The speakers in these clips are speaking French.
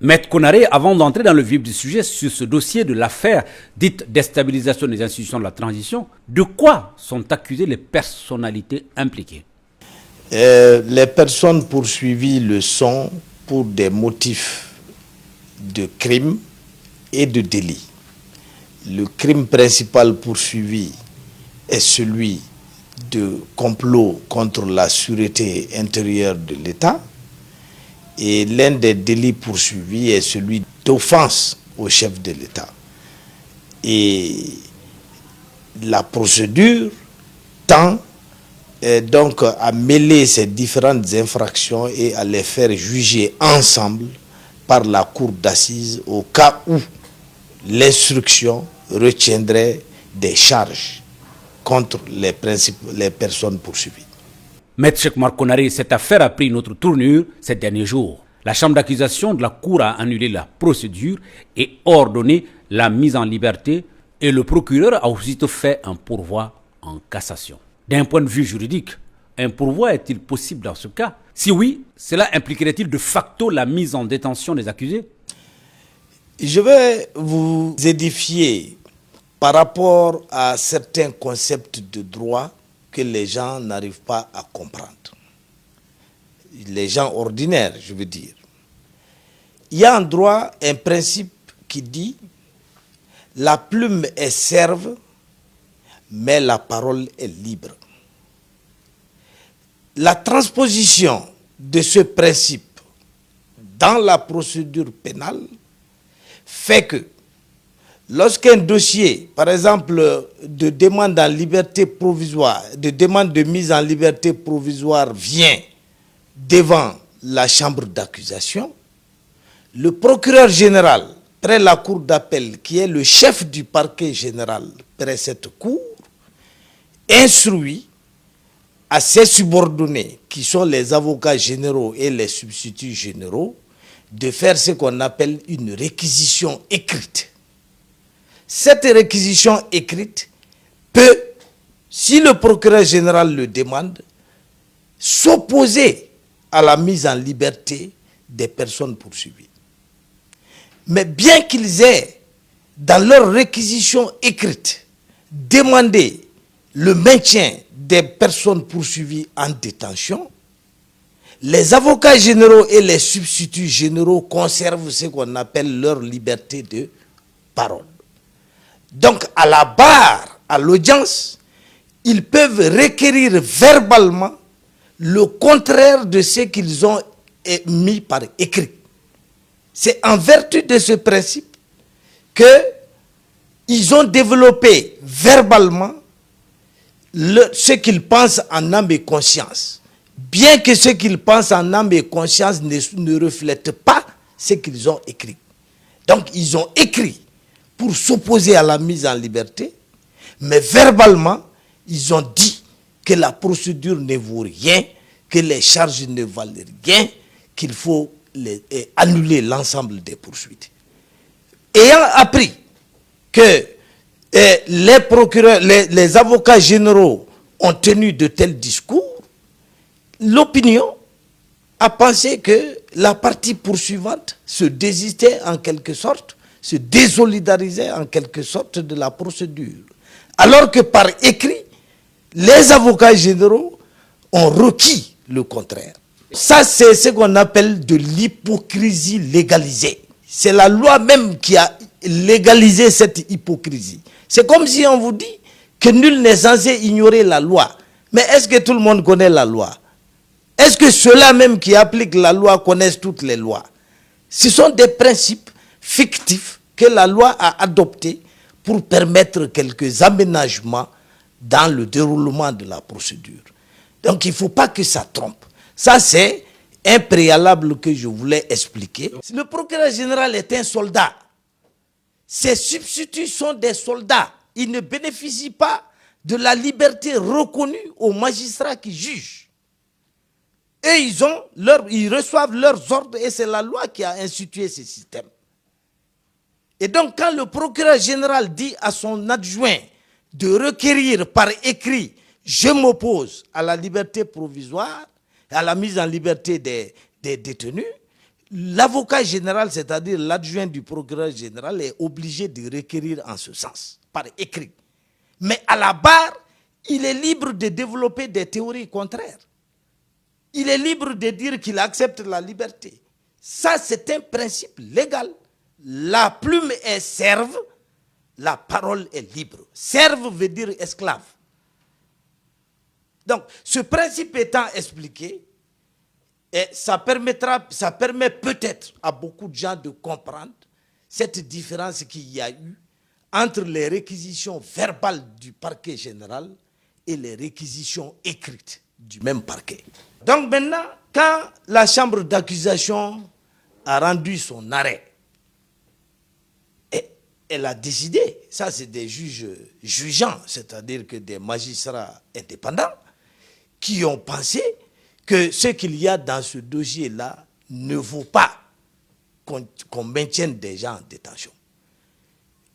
Maître Konaré, avant d'entrer dans le vif du sujet sur ce dossier de l'affaire dite déstabilisation des institutions de la transition, de quoi sont accusées les personnalités impliquées? Les personnes poursuivies le sont pour des motifs de crime et de délit. Le crime principal poursuivi est celui de complot contre la sûreté intérieure de l'État. Et l'un des délits poursuivis est celui d'offense au chef de l'État. Et la procédure tend donc à mêler ces différentes infractions et à les faire juger ensemble par la cour d'assises au cas où l'instruction retiendrait des charges contre les personnes poursuivies. Maître Cheikh Oumar Konaré, cette affaire a pris une autre tournure ces derniers jours. La chambre d'accusation de la Cour a annulé la procédure et ordonné la mise en liberté et le procureur a aussitôt fait un pourvoi en cassation. D'un point de vue juridique, un pourvoi est-il possible dans ce cas? Si oui, cela impliquerait-il de facto la mise en détention des accusés? Je vais vous édifier par rapport à certains concepts de droit que les gens n'arrivent pas à comprendre. Les gens ordinaires, je veux dire. Il y a en droit un principe qui dit « la plume est serve, mais la parole est libre ». La transposition de ce principe dans la procédure pénale fait que lorsqu'un dossier, par exemple, de demande en liberté provisoire, de demande de mise en liberté provisoire vient devant la chambre d'accusation, le procureur général, près la cour d'appel, qui est le chef du parquet général près cette cour, instruit à ses subordonnés, qui sont les avocats généraux et les substituts généraux, de faire ce qu'on appelle une réquisition écrite. Cette réquisition écrite peut, si le procureur général le demande, s'opposer à la mise en liberté des personnes poursuivies. Mais bien qu'ils aient, dans leur réquisition écrite, demandé le maintien des personnes poursuivies en détention, les avocats généraux et les substituts généraux conservent ce qu'on appelle leur liberté de parole. Donc, à la barre, à l'audience, ils peuvent requérir verbalement le contraire de ce qu'ils ont mis par écrit. C'est en vertu de ce principe qu'ils ont développé verbalement ce qu'ils pensent en âme et conscience. Bien que ce qu'ils pensent en âme et conscience ne reflète pas ce qu'ils ont écrit. Donc, ils ont écrit pour s'opposer à la mise en liberté, mais verbalement, ils ont dit que la procédure ne vaut rien, que les charges ne valent rien, qu'il faut annuler l'ensemble des poursuites. Ayant appris que les procureurs, les avocats généraux ont tenu de tels discours, l'opinion a pensé que la partie poursuivante se désistait en quelque sorte, se désolidarisait en quelque sorte de la procédure. Alors que par écrit, les avocats généraux ont requis le contraire. Ça, c'est ce qu'on appelle de l'hypocrisie légalisée. C'est la loi même qui a légalisé cette hypocrisie. C'est comme si on vous dit que nul n'est censé ignorer la loi. Mais est-ce que tout le monde connaît la loi? Est-ce que ceux-là même qui appliquent la loi connaissent toutes les lois? Ce sont des principes fictifs que la loi a adoptés pour permettre quelques aménagements dans le déroulement de la procédure. Donc il ne faut pas que ça trompe. Ça, c'est un préalable que je voulais expliquer. Le procureur général est un soldat. Ses substituts sont des soldats. Ils ne bénéficient pas de la liberté reconnue aux magistrats qui jugent. Et ils reçoivent leurs ordres et c'est la loi qui a institué ce système. Et donc quand le procureur général dit à son adjoint de requérir par écrit « je m'oppose à la liberté provisoire », à la mise en liberté des détenus, l'avocat général, c'est-à-dire l'adjoint du procureur général, est obligé de requérir en ce sens, par écrit. Mais à la barre, il est libre de développer des théories contraires. Il est libre de dire qu'il accepte la liberté. Ça, c'est un principe légal. La plume est serve, la parole est libre. Serve veut dire esclave. Donc, ce principe étant expliqué, et ça permet peut-être à beaucoup de gens de comprendre cette différence qu'il y a eu entre les réquisitions verbales du parquet général et les réquisitions écrites du même parquet. Donc maintenant, quand la chambre d'accusation a rendu son arrêt, elle a décidé, ça c'est des juges jugeants, c'est-à-dire que des magistrats indépendants, qui ont pensé que ce qu'il y a dans ce dossier-là ne vaut pas qu'on maintienne des gens en détention.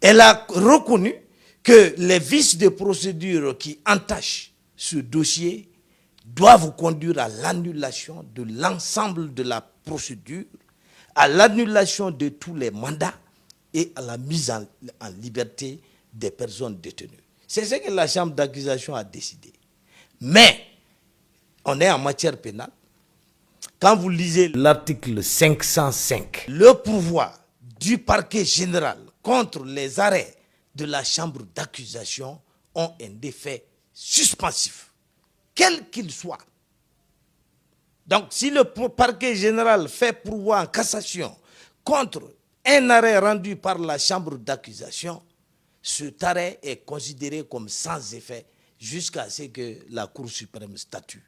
Elle a reconnu que les vices de procédure qui entachent ce dossier doivent conduire à l'annulation de l'ensemble de la procédure, à l'annulation de tous les mandats et à la mise en liberté des personnes détenues. C'est ce que la chambre d'accusation a décidé. Mais, on est en matière pénale. Quand vous lisez l'article 505, le pouvoir du parquet général contre les arrêts de la chambre d'accusation ont un effet suspensif, quel qu'il soit. Donc, si le parquet général fait pourvoi en cassation contre un arrêt rendu par la chambre d'accusation, cet arrêt est considéré comme sans effet jusqu'à ce que la Cour suprême statue.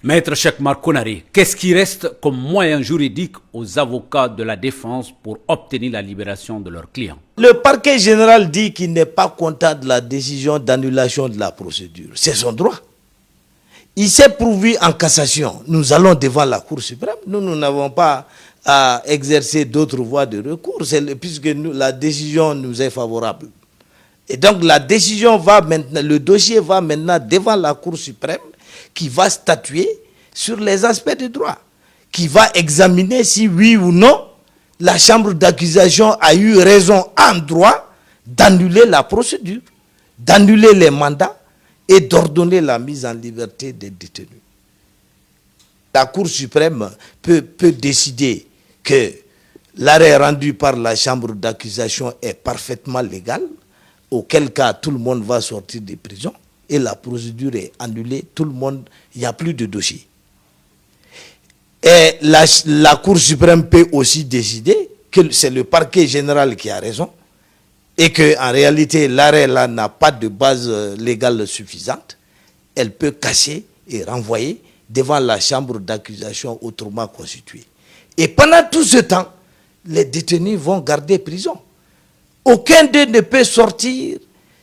Maître Chekmar Konaré, qu'est-ce qui reste comme moyen juridique aux avocats de la défense pour obtenir la libération de leurs clients? Le parquet général dit qu'il n'est pas content de la décision d'annulation de la procédure. C'est son droit. Il s'est pourvu en cassation. Nous allons devant la Cour suprême. Nous n'avons pas à exercer d'autres voies de recours, puisque la décision nous est favorable. Et donc la décision va maintenant, le dossier va maintenant devant la Cour suprême, qui va statuer sur les aspects du droit, qui va examiner si oui ou non la chambre d'accusation a eu raison en droit d'annuler la procédure, d'annuler les mandats et d'ordonner la mise en liberté des détenus. La Cour suprême peut décider que l'arrêt rendu par la chambre d'accusation est parfaitement légal, auquel cas tout le monde va sortir des prisons, et la procédure est annulée, tout le monde, il n'y a plus de dossier. Et la Cour suprême peut aussi décider que c'est le parquet général qui a raison et qu'en réalité l'arrêt là n'a pas de base légale suffisante. Elle peut casser et renvoyer devant la chambre d'accusation autrement constituée. Et pendant tout ce temps, les détenus vont garder prison. Aucun d'eux ne peut sortir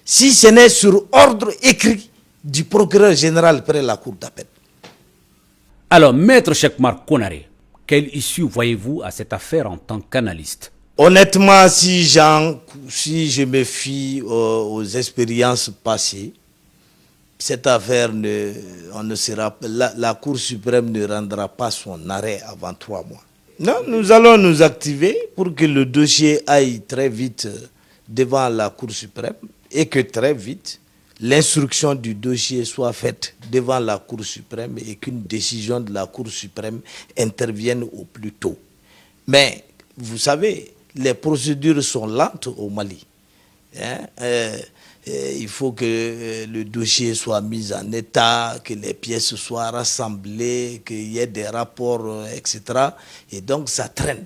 si ce n'est sur ordre écrit du procureur général près la cour d'appel. Alors, Maître Chekmar Konaré, quelle issue voyez-vous à cette affaire en tant qu'analyste? Honnêtement, si je me fie aux expériences passées, cette affaire, la Cour suprême ne rendra pas son arrêt avant 3 mois. Non, nous allons nous activer pour que le dossier aille très vite devant la Cour suprême et que très vite, l'instruction du dossier soit faite devant la Cour suprême et qu'une décision de la Cour suprême intervienne au plus tôt. Mais, vous savez, les procédures sont lentes au Mali. Il faut que le dossier soit mis en état, que les pièces soient rassemblées, qu'il y ait des rapports, etc. Et donc, ça traîne.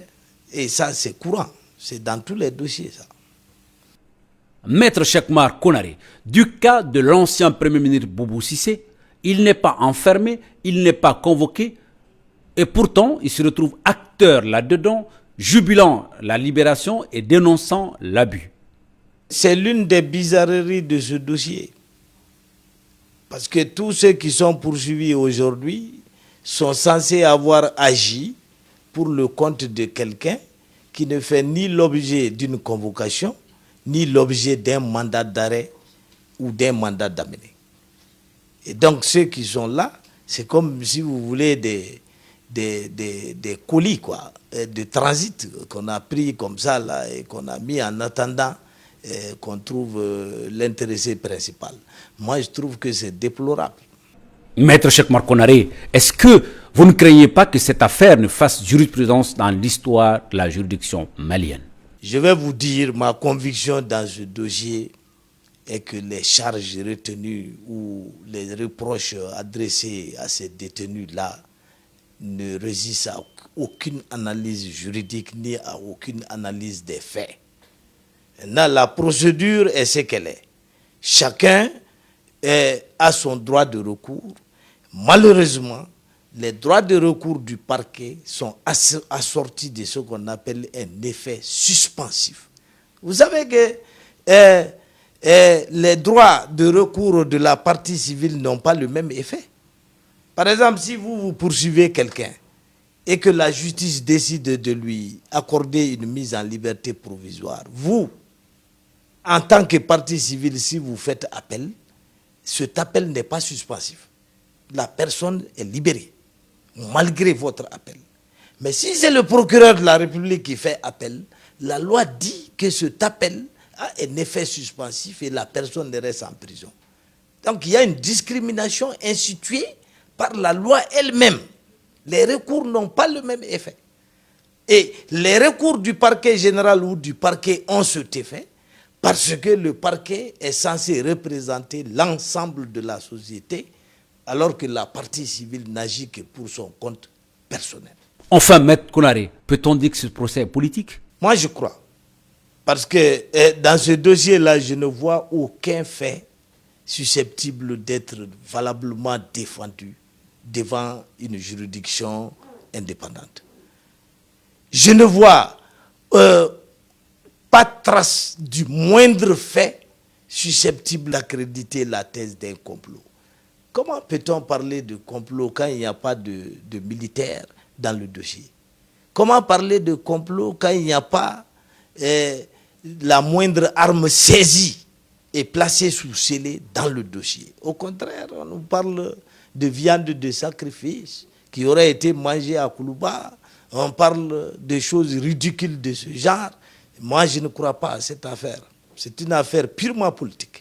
Et ça, c'est courant. C'est dans tous les dossiers, ça. Maître Chekmar Konaré, du cas de l'ancien Premier ministre Boubou Cissé, il n'est pas enfermé, il n'est pas convoqué, et pourtant il se retrouve acteur là-dedans, jubilant la libération et dénonçant l'abus. C'est l'une des bizarreries de ce dossier. Parce que tous ceux qui sont poursuivis aujourd'hui sont censés avoir agi pour le compte de quelqu'un qui ne fait ni l'objet d'une convocation, ni l'objet d'un mandat d'arrêt ou d'un mandat d'amener. Et donc ceux qui sont là, c'est comme si vous voulez des colis, quoi, de transit qu'on a pris comme ça là, et qu'on a mis en attendant qu'on trouve l'intéressé principal. Moi, je trouve que c'est déplorable. Maître Cheikh Marconaré, est-ce que vous ne craignez pas que cette affaire ne fasse jurisprudence dans l'histoire de la juridiction malienne? Je vais vous dire ma conviction dans ce dossier est que les charges retenues ou les reproches adressés à ces détenus-là ne résistent à aucune analyse juridique ni à aucune analyse des faits. Maintenant, la procédure est ce qu'elle est. Chacun a son droit de recours. Malheureusement, les droits de recours du parquet sont assortis de ce qu'on appelle un effet suspensif. Vous savez que les droits de recours de la partie civile n'ont pas le même effet. Par exemple, si vous poursuivez quelqu'un et que la justice décide de lui accorder une mise en liberté provisoire, vous, en tant que partie civile, si vous faites appel, cet appel n'est pas suspensif. La personne est libérée, malgré votre appel. Mais si c'est le procureur de la République qui fait appel, la loi dit que cet appel a un effet suspensif et la personne reste en prison. Donc il y a une discrimination instituée par la loi elle-même. Les recours n'ont pas le même effet. Et les recours du parquet général ou du parquet ont cet effet parce que le parquet est censé représenter l'ensemble de la société alors que la partie civile n'agit que pour son compte personnel. Enfin, Maître Konaré, peut-on dire que ce procès est politique? Moi, je crois. Parce que dans ce dossier-là, je ne vois aucun fait susceptible d'être valablement défendu devant une juridiction indépendante. Je ne vois pas trace du moindre fait susceptible d'accréditer la thèse d'un complot. Comment peut-on parler de complot quand il n'y a pas de militaires dans le dossier? Comment parler de complot quand il n'y a pas la moindre arme saisie et placée sous scellé dans le dossier? Au contraire, on nous parle de viande de sacrifice qui aurait été mangée à Koulouba. On parle de choses ridicules de ce genre. Moi, je ne crois pas à cette affaire. C'est une affaire purement politique.